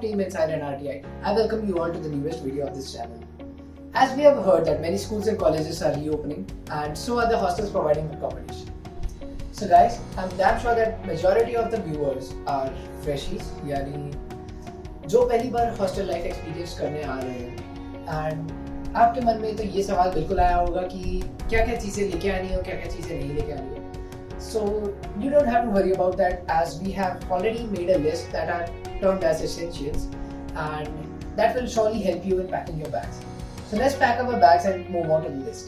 team Inside NRTI. I welcome you all to the newest video of this channel. As we have heard that many schools and colleges are reopening and so are the hostels providing accommodation. So guys, I'm damn sure that majority of the viewers are freshies, यानी जो पहली बार hostel life experience करने आ रहे हैं and आपके मन में तो ये सवाल बिल्कुल आया होगा कि क्या क्या चीज़ें लेके आनी है और क्या क्या चीज़ें नहीं लेके आनी है. So you don't have to worry about that as we have already made a list that are termed as essentials and that will surely help you in packing your bags. So let's pack up our bags and move on to the list.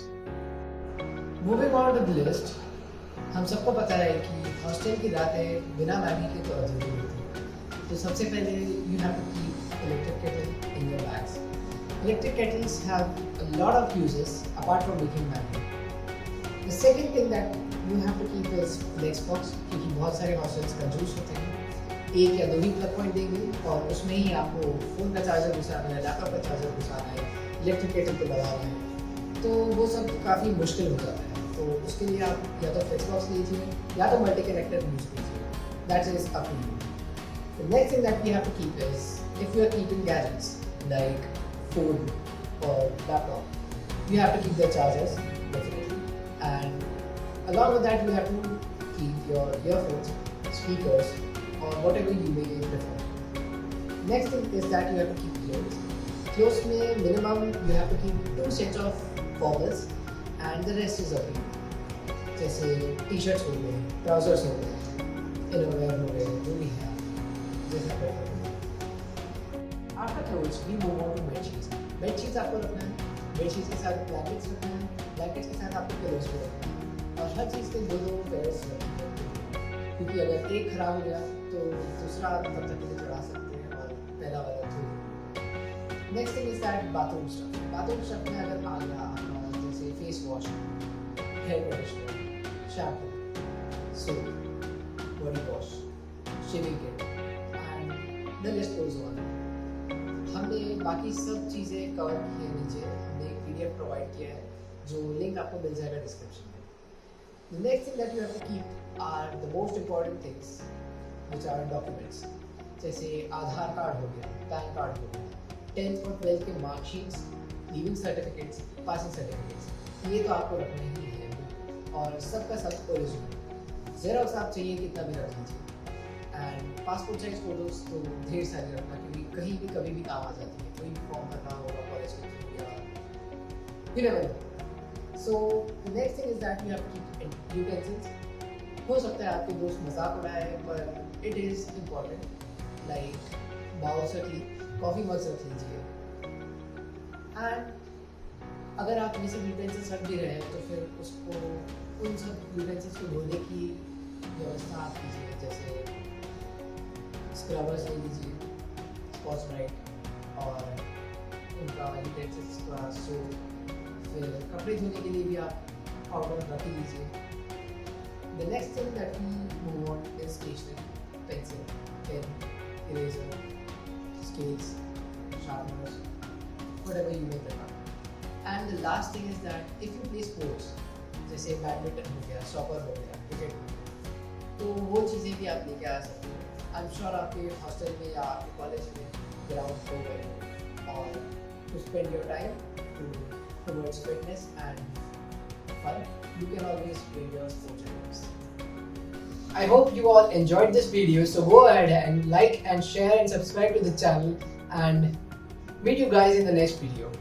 Moving on to the list, हम सबको पता है कि hostel की रातें बिना Maggi के तो अधूरी होती हैं. तो सबसे पहले you have to keep electric kettle in your bags. Electric kettles have a lot of uses apart from making Maggi. The second thing that you have to keep is flex box क्योंकि बहुत सारे hostels का juice होते हैं. एक या दो ही plug point देंगे और उसमें ही आपको फ़ोन का चार्जर घुसाना है, लैपटॉप का चार्जर घुसाना है, इलेक्ट्रिक केटल को लगाना है, तो वो सब काफ़ी मुश्किल हो जाता है. तो उसके लिए आप या तो फ्लेक्स बॉक्स लीजिए या तो मल्टी कनेक्टर यूज़ कीजिए. That is up to you. The next thing that we have to keep is if you are keeping gadgets like phone or laptop, you have to keep the chargers definitely, and along with that you have to keep your earphones, speakers, or whatever you may prefer. Next thing is that you have to keep clothes. Clothes में minimum you have to keep 2 sets of formals and the rest is up to you. जैसे t-shirts हो गए, trousers हो गए, innerwear हो गए, जो भी है जैसा prefer करें. After clothes we move on to bedsheets. Bedsheets आपको रखना है, bedsheets के साथ blankets रखना है, blankets के साथ आपको pillows भी रखना है और हर चीज़ के दो पेयर्स रखने हैं क्योंकि अगर एक खराब हो गया तो दूसरा तब तक के लिए चढ़ा सकते हैं और पहला वाला धो. Next thing is that bathroom stuff. Bathroom stuff में अगर आ गया जैसे face wash, hair conditioner, shampoo, soap, body wash, shaving kit and the list goes on. हमने बाकी सब चीज़ें कवर की है नीचे. हमने एक PDF प्रोवाइड किया है जो लिंक आपको मिल जाएगा डिस्क्रिप्शन में. The next thing that you have to keep are the most important things, which are documents. जैसे आधार कार्ड हो गया, पैन कार्ड हो गया, 10th और 12th के marksheets, leaving certificates, passing certificates, ये तो आपको रखने ही है और सबका सब ओरिजिनल. ज़ेरॉक्स आप चाहिए कितना भी रख लीजिए एंड पासपोर्ट साइज फोटोज तो ढेर सारे रखना क्योंकि कहीं भी कभी भी काम आ जाती है. कोई भी फॉर्म भरना होगा कॉलेज के थ्रू या you never know. So the next thing is that you have to keep utensils. हो सकता है आपके दोस्त मजाक उड़ाए पर it is important. Like bowls रख लीजिए, कॉफ़ी मग्स रख लीजिए एंड अगर आप ये सब यूटेंसिल्स रख भी रहे हैं तो फिर उसको उन सब यूटेंसिल्स को धोने की व्यवस्था आप कीजिए. जैसे स्क्रबर्स ले लीजिए, स्कॉच ब्राइट और उनका यूटेंसिल्स का सोप. फिर कपड़े धोने के लिए भी आप पाउडर रख ही लीजिए. The next thing that we move on is stationery, pencil, pen, eraser, scales, sharpeners, whatever you may prefer. And the last thing is that if you play sports, जैसे बैडमिंटन हो गया, सॉकर हो गया, cricket हो गया, तो वो चीज़ें भी आप लेके आ सकते हो. आई एम श्योर आपके हॉस्टल में या आपके कॉलेज में ग्राउंड हो गए और to spend your time towards fitness and fun, you can always bring your sports items. I hope you all enjoyed this video, so go ahead and like and share and subscribe to the channel and meet you guys in the next video.